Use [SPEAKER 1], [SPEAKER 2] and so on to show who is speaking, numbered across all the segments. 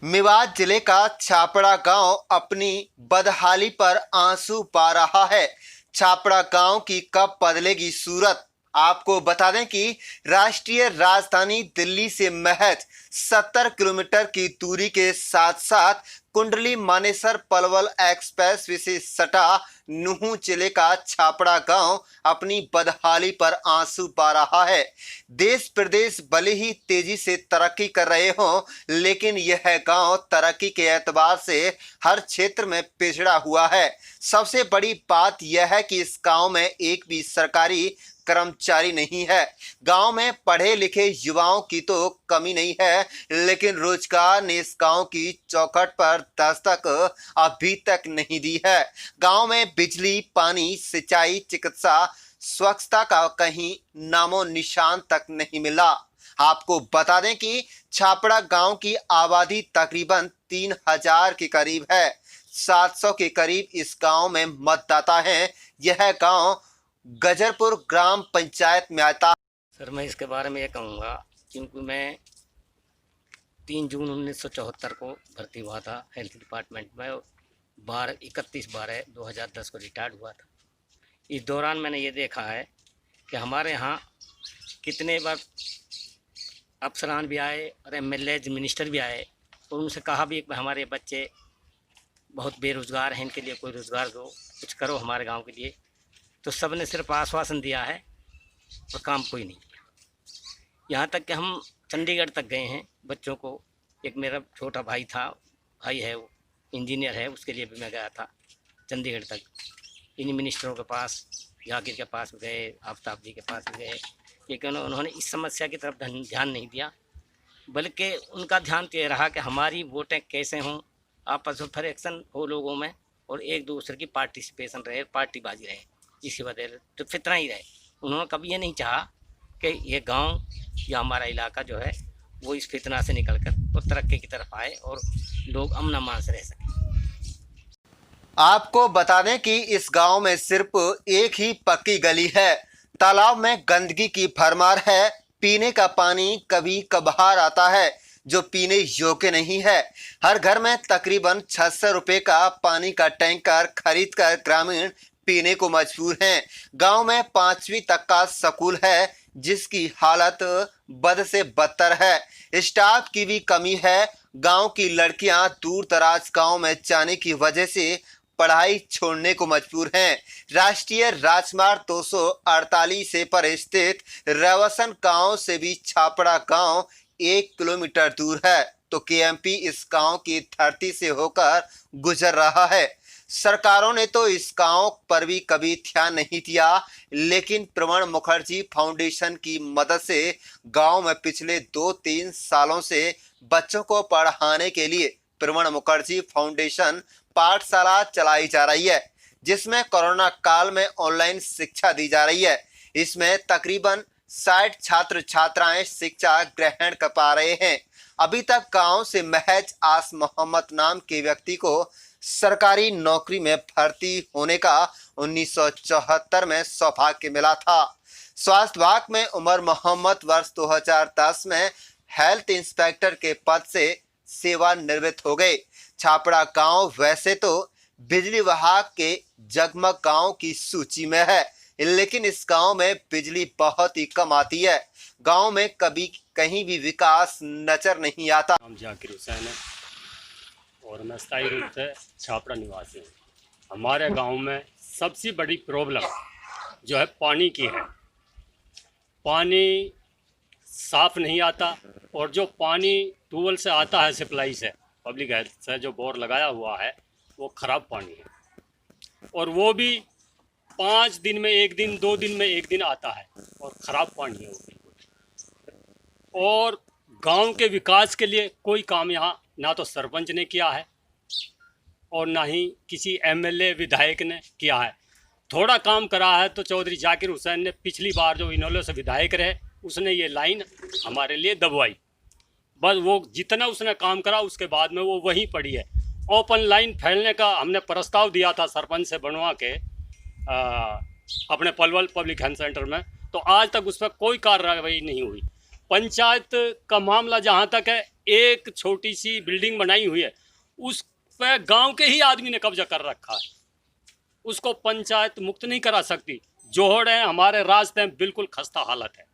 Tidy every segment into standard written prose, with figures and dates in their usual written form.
[SPEAKER 1] मेवात जिले का छापड़ा गांव अपनी बदहाली पर आंसू पा रहा है। छापड़ा गांव की कब बदलेगी सूरत? आपको बता दें कि राष्ट्रीय राजधानी दिल्ली से महज 70 किलोमीटर की दूरी के साथ साथ कुंडली मानेसर पलवल एक्सप्रेस वे से सटा नुहू जिले का छापड़ा गांव अपनी बदहाली पर आंसू पा रहा है। देश प्रदेश भले ही तेजी से तरक्की कर रहे हों, लेकिन यह गांव तरक्की के एतबार से हर क्षेत्र में पिछड़ा हुआ है। सबसे बड़ी बात यह है कि इस गांव में एक भी सरकारी कर्मचारी नहीं है। गांव में पढ़े लिखे युवाओं की तो कमी नहीं है, लेकिन रोजगार ने इस गांव की चौखट पर दस्तक अभी तक नहीं दी है। गांव में बिजली, पानी, सिंचाई, चिकित्सा, स्वच्छता का कहीं नामो निशान तक नहीं मिला। आपको बता दें कि छापड़ा गांव की आबादी तकरीबन 3000 के करीब है। 700 के करीब इस गांव में मतदाता हैं। यह गांव गजरपुर ग्राम पंचायत में आता है।
[SPEAKER 2] सर, मैं इसके बारे में ये कहूँगा क्योंकि मैं 3 जून 1974 को भर्ती हुआ था हेल्थ डिपार्टमेंट में। 31/12/2010 को रिटायर्ड हुआ था। इस दौरान मैंने ये देखा है कि हमारे यहाँ कितने बार अफसरान भी आए और एमएलए मिनिस्टर भी आए और उनसे कहा भी कि हमारे बच्चे बहुत बेरोज़गार हैं, इनके लिए कोई रोज़गार दो, कुछ करो हमारे गांव के लिए। तो सब ने सिर्फ आश्वासन दिया है और काम कोई नहीं किया। यहाँ तक कि हम चंडीगढ़ तक गए हैं बच्चों को। एक मेरा छोटा भाई था, भाई है, वो इंजीनियर है, उसके लिए भी मैं गया था चंडीगढ़ तक। इन मिनिस्टरों के पास, जाकिर के पास भी गए, आफ्ताब जी के पास भी गए, लेकिन उन्होंने इस समस्या की तरफ ध्यान नहीं दिया। बल्कि उनका ध्यान तो ये रहा कि हमारी वोटें कैसे हों, आपस में फ्रैक्शन हो लोगों में और एक दूसरे की पार्टिसिपेशन रहे, पार्टीबाजी रहे, इसी वजह से तो फितना ही रहे। उन्होंने कभी ये नहीं चाहा कि ये गांव या हमारा इलाका जो है वो इस फितना से निकलकर और तरक्की की तरफ आए और लोग अमन अमान से रह सकें।
[SPEAKER 1] आपको बता दें कि इस गांव में सिर्फ एक ही पक्की गली है। तालाब में गंदगी की भरमार है। पीने का पानी कभी कभार आता है जो पीने योग्य नहीं है। हर घर में तकरीबन 600 रुपए का पानी का टैंकर खरीदकर ग्रामीण पीने को मजबूर हैं। गांव में 5वीं तक का स्कूल है जिसकी हालत बद से बदतर है। स्टाफ की भी कमी है। गांव की लड़कियां दूर दराज गांव में जाने की वजह से पढ़ाई छोड़ने को मजबूर हैं। राष्ट्रीय राजमार्ग 248 से पर स्थित रेवसन गांव से भी छापड़ा गांव 1 किलोमीटर दूर है, तो केएमपी इस गांव की धरती से होकर गुजर रहा है। सरकारों ने तो इस गांव पर भी कभी ध्यान नहीं दिया, लेकिन प्रणब मुखर्जी फाउंडेशन की मदद से गांव में पिछले 2-3 सालों से बच्चों को पढ़ाने के लिए प्रणब मुखर्जी फाउंडेशन पाठशाला चलाई जा रही है, जिसमें कोरोना काल में ऑनलाइन शिक्षा दी जा रही है। इसमें तकरीबन 60 छात्र छात्राएं शिक्षा ग्रहण कर पा रहे हैं। अभी तक गांव से महज आस मोहम्मद नाम के व्यक्ति को सरकारी नौकरी में भर्ती होने का 1974 में सौभाग्य मिला था। स्वास्थ्य विभाग में उमर मोहम्मद वर्ष 2010 में हेल्थ इंस्पेक्टर के पद से सेवानिवृत्त हो गए। छापड़ा गांव वैसे तो बिजली विभाग के जगमग गांव की सूची में है, लेकिन इस गांव में बिजली बहुत ही कम आती है। गांव में कभी कहीं भी विकास नजर नहीं आता।
[SPEAKER 3] नाम जाकिर हुसैन है और मैं स्थायी रूप से छापड़ा निवासी हूँ। हमारे गांव में सबसे बड़ी प्रॉब्लम जो है पानी की है। पानी साफ नहीं आता और जो पानी ट्यूबवेल से आता है, सप्लाई से, पब्लिक हेल्थ से जो बोर लगाया हुआ है, वो ख़राब पानी है और वो भी 5 दिन में 1 दिन, 2 दिन में 1 दिन आता है और ख़राब पानी है वो बिल्कुल। और गांव के विकास के लिए कोई काम यहाँ ना तो सरपंच ने किया है और ना ही किसी एमएलए विधायक ने किया है। थोड़ा काम करा है तो चौधरी जाकिर हुसैन ने पिछली बार जो इनोले से विधायक रहे, उसने ये लाइन हमारे लिए दबवाई। बस वो जितना उसने काम करा उसके बाद में वो वहीं पड़ी है। ओपन लाइन फैलने का हमने प्रस्ताव दिया था सरपंच से बनवा के अपने पलवल पब्लिक हेल्थ सेंटर में, तो आज तक उस पर कोई कार्रवाई नहीं हुई। पंचायत का मामला जहाँ तक है, एक छोटी सी बिल्डिंग बनाई हुई है, उस पे गांव के ही आदमी ने कब्जा कर रखा है। उसको पंचायत मुक्त नहीं करा सकती। जोहड़ है, हमारे रास्ते में बिल्कुल खस्ता हालत है।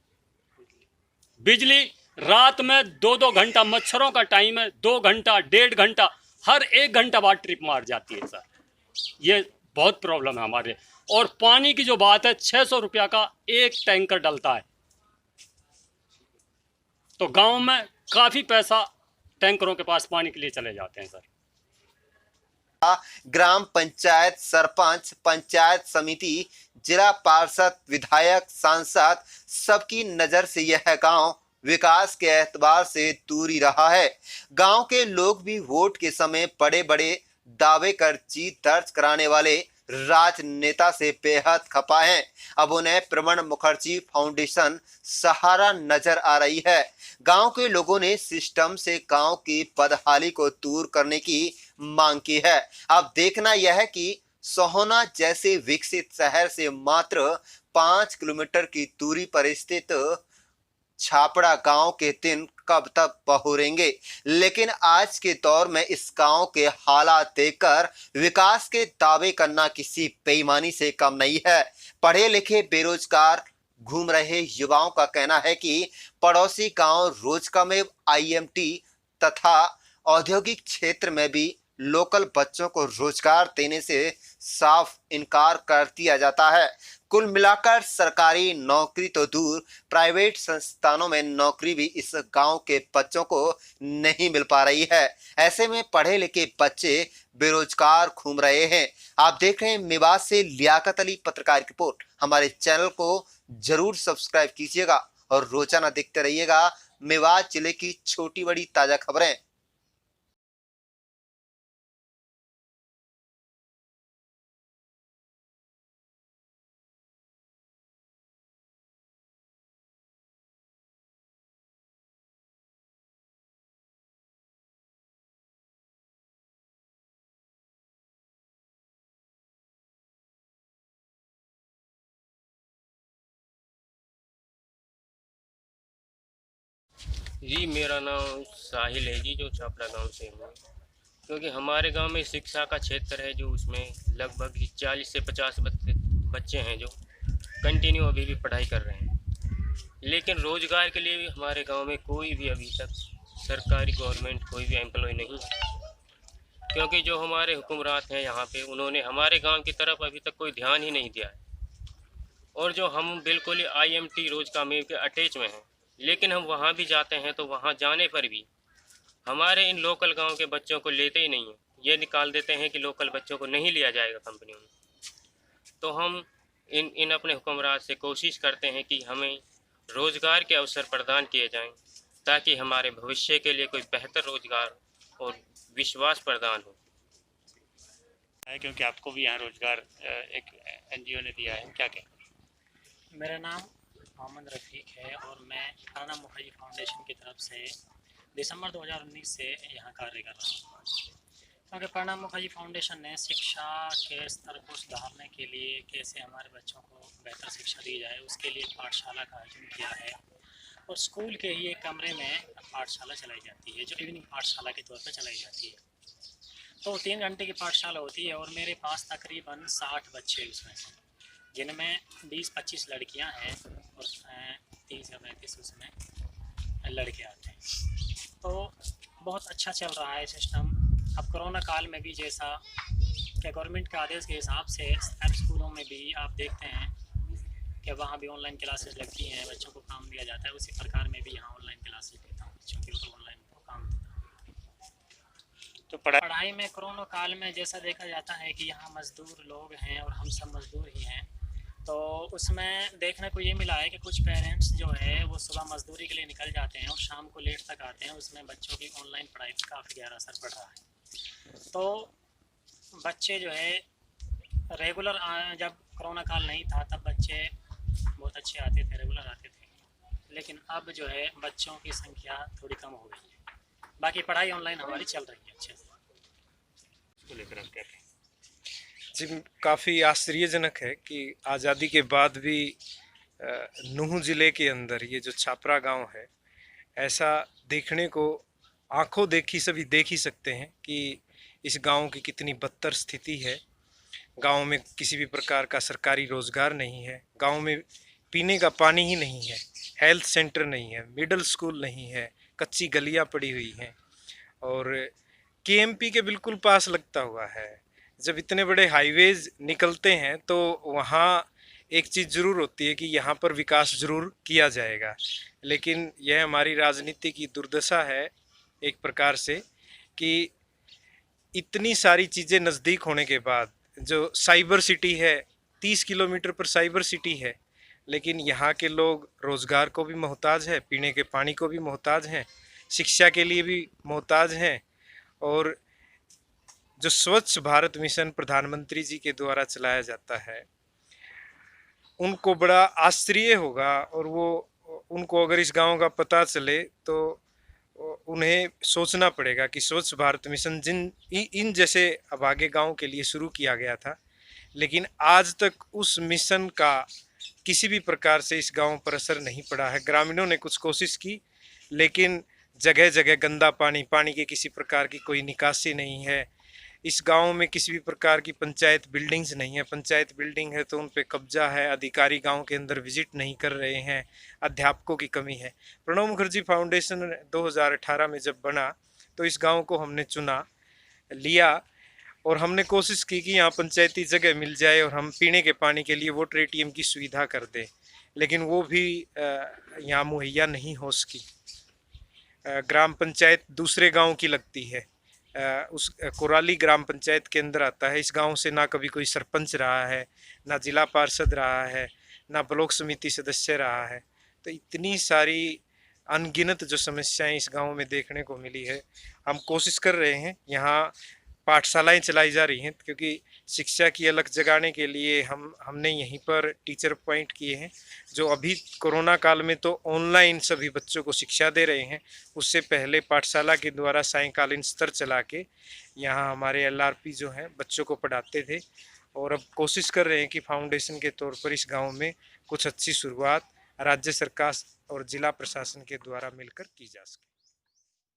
[SPEAKER 3] बिजली रात में 2-2 घंटा, मच्छरों का टाइम है, 2 घंटा 1.5 घंटा, हर 1 घंटा बाद ट्रिप मार जाती है सर। ये बहुत प्रॉब्लम है हमारे। और पानी की जो बात है, 600 रुपया का एक टैंकर डलता है, तो गांव में काफी पैसा टैंकरों के पास पानी के लिए चले जाते हैं सर।
[SPEAKER 1] ग्राम पंचायत, सरपंच, पंचायत समिति, जिला पार्षद, विधायक, सांसद, सबकी नजर से यह गांव विकास के एतबार से दूर ही रहा है। गांव के लोग भी वोट के समय बड़े बड़े दावे कर जीत दर्ज कराने वाले राजनेता से बेहद खपा हैं। अब उन्हें प्रणब मुखर्जी फाउंडेशन सहारा नजर आ रही है। गांव के लोगों ने सिस्टम से गांव की बदहाली को दूर करने की मांग की है। अब देखना यह है कि सोहना जैसे विकसित शहर से मात्र 5 किलोमीटर की दूरी पर स्थित छापड़ा गांव के दिन कब तक बहुरेंगे। लेकिन आज के दौर में इस गांव के हालात देखकर विकास के दावे करना किसी बेईमानी से कम नहीं है। पढ़े लिखे बेरोजगार घूम रहे युवाओं का कहना है कि पड़ोसी गांव रोजगार में IMT तथा औद्योगिक क्षेत्र में भी लोकल बच्चों को रोजगार देने से साफ इनकार कर दिया जाता है। कुल मिलाकर सरकारी नौकरी तो दूर, प्राइवेट संस्थानों में नौकरी भी इस गांव के बच्चों को नहीं मिल पा रही है। ऐसे में पढ़े लिखे बच्चे बेरोजगार घूम रहे हैं। आप देख रहे हैं मेवात से लियाकत अली पत्रकार की रिपोर्ट। हमारे चैनल को जरूर सब्सक्राइब कीजिएगा और रोजाना देखते रहिएगा मेवात जिले की छोटी बड़ी ताजा खबरें।
[SPEAKER 4] जी, मेरा नाम साहिल है जी, जो छापड़ा गांव से हूँ। क्योंकि हमारे गांव में शिक्षा का क्षेत्र है जो उसमें लगभग 40 से 50 बच्चे हैं जो कंटिन्यू अभी भी पढ़ाई कर रहे हैं। लेकिन रोज़गार के लिए भी हमारे गांव में कोई भी अभी तक सरकारी गवर्नमेंट कोई भी एम्प्लॉय नहीं है। क्योंकि जो हमारे हुक्मरान हैं यहाँ पे, उन्होंने हमारे गांव की तरफ अभी तक कोई ध्यान ही नहीं दिया है। और जो हम बिल्कुल ही IMT रोजगार में के अटैच में हैं, लेकिन हम वहाँ भी जाते हैं तो वहाँ जाने पर भी हमारे इन लोकल गांव के बच्चों को लेते ही नहीं हैं। ये निकाल देते हैं कि लोकल बच्चों को नहीं लिया जाएगा कंपनियों में। तो हम इन अपने हुक्मरान से कोशिश करते हैं कि हमें रोज़गार के अवसर प्रदान किए जाएं, ताकि हमारे भविष्य के लिए कोई बेहतर रोज़गार और विश्वास प्रदान हो।
[SPEAKER 5] क्योंकि आपको भी यहाँ रोजगार एक NGO ने दिया है, क्या कहें?
[SPEAKER 6] मेरा नाम मोहम्मद रफ़ीक है और मैं प्रणब मुखर्जी फाउंडेशन की तरफ से दिसंबर 2019 से यहाँ कार्य कर रहा हूँ। क्योंकि प्रणब मुखर्जी फाउंडेशन ने शिक्षा के स्तर को सुधारने के लिए कैसे हमारे बच्चों को बेहतर शिक्षा दी जाए, उसके लिए पाठशाला का आयोजन किया है। और स्कूल के ही एक कमरे में पाठशाला चलाई जाती है, जो इवनिंग पाठशाला के तौर पर चलाई जाती है। तो 3 घंटे की पाठशाला होती है और मेरे पास तकरीबन 60 बच्चे उसमें हैं, जिनमें 20-25 लड़कियां हैं और 30 या 35 उसमें लड़के आते हैं। तो बहुत अच्छा चल रहा है सिस्टम। अब कोरोना काल में भी जैसा कि गवर्नमेंट के आदेश के हिसाब से अब स्कूलों में भी आप देखते हैं कि वहाँ भी ऑनलाइन क्लासेस लगती हैं, बच्चों को काम दिया जाता है। उसी प्रकार में भी यहाँ ऑनलाइन क्लासेस देता हूँ बच्चों की, तो ऑनलाइन को काम देता हूँ।
[SPEAKER 5] तो
[SPEAKER 6] पढ़ाई में कोरोना काल में जैसा देखा जाता है कि यहाँ मज़दूर लोग हैं और हम सब मज़दूर ही हैं, तो उसमें देखने को ये मिला है कि कुछ पेरेंट्स जो है वो सुबह मज़दूरी के लिए निकल जाते हैं और शाम को लेट तक आते हैं। उसमें बच्चों की ऑनलाइन पढ़ाई पर काफ़ी गहरा असर पड़ रहा है। तो बच्चे जो है रेगुलर, जब कोरोना काल नहीं था तब बच्चे बहुत अच्छे आते थे, रेगुलर आते थे। लेकिन अब जो है बच्चों की संख्या थोड़ी कम हो गई है। बाकी पढ़ाई ऑनलाइन हमारी चल रही है अच्छे से।
[SPEAKER 5] इसको लेकर आप क्या कहें?
[SPEAKER 7] जी, काफ़ी आश्चर्यजनक है कि आज़ादी के बाद भी नूह ज़िले के अंदर ये जो छापरा गांव है, ऐसा देखने को आंखों देखी सभी देख ही सकते हैं कि इस गांव की कितनी बदतर स्थिति है। गांव में किसी भी प्रकार का सरकारी रोजगार नहीं है, गांव में पीने का पानी ही नहीं है, हेल्थ सेंटर नहीं है, मिडिल स्कूल नहीं है, कच्ची गलियां पड़ी हुई हैं और केएमपी के बिल्कुल पास लगता हुआ है। जब इतने बड़े हाईवेज निकलते हैं तो वहाँ एक चीज़ ज़रूर होती है कि यहाँ पर विकास ज़रूर किया जाएगा, लेकिन यह हमारी राजनीति की दुर्दशा है एक प्रकार से कि इतनी सारी चीज़ें नज़दीक होने के बाद जो साइबर सिटी है, 30 किलोमीटर पर साइबर सिटी है, लेकिन यहाँ के लोग रोज़गार को भी मोहताज है, पीने के पानी को भी मोहताज हैं, शिक्षा के लिए भी मोहताज हैं। और जो स्वच्छ भारत मिशन प्रधानमंत्री जी के द्वारा चलाया जाता है, उनको बड़ा आश्चर्य होगा और वो उनको अगर इस गांव का पता चले तो उन्हें सोचना पड़ेगा कि स्वच्छ भारत मिशन इन जैसे अभागे गांव के लिए शुरू किया गया था, लेकिन आज तक उस मिशन का किसी भी प्रकार से इस गांव पर असर नहीं पड़ा है। ग्रामीणों ने कुछ कोशिश की, लेकिन जगह जगह गंदा पानी की किसी प्रकार की कोई निकासी नहीं है। इस गांव में किसी भी प्रकार की पंचायत बिल्डिंग्स नहीं है, पंचायत बिल्डिंग है तो उन पे कब्जा है, अधिकारी गांव के अंदर विजिट नहीं कर रहे हैं, अध्यापकों की कमी है। प्रणब मुखर्जी फाउंडेशन 2018 में जब बना तो इस गांव को हमने चुना लिया और हमने कोशिश की कि यहाँ पंचायती जगह मिल जाए और हम पीने के पानी के लिए वाटर ATM की सुविधा कर दें, लेकिन वो भी यहाँ मुहैया नहीं हो सकी। ग्राम पंचायत दूसरे गांव की लगती है, उस कोराली ग्राम पंचायत के अंदर आता है। इस गांव से ना कभी कोई सरपंच रहा है, ना जिला पार्षद रहा है, ना ब्लॉक समिति सदस्य रहा है। तो इतनी सारी अनगिनत जो समस्याएं इस गांव में देखने को मिली है। हम कोशिश कर रहे हैं, यहाँ पाठशालाएं चलाई जा रही हैं क्योंकि शिक्षा की अलग जगाने के लिए हमने यहीं पर टीचर अपॉइंट किए हैं, जो अभी कोरोना काल में तो ऑनलाइन सभी बच्चों को शिक्षा दे रहे हैं। उससे पहले पाठशाला के द्वारा सायंकालीन स्तर चला के यहाँ हमारे LRP जो हैं बच्चों को पढ़ाते थे, और अब कोशिश कर रहे हैं कि फाउंडेशन के तौर पर इस गाँव में कुछ अच्छी शुरुआत राज्य सरकार और जिला प्रशासन के द्वारा मिलकर की जा सके।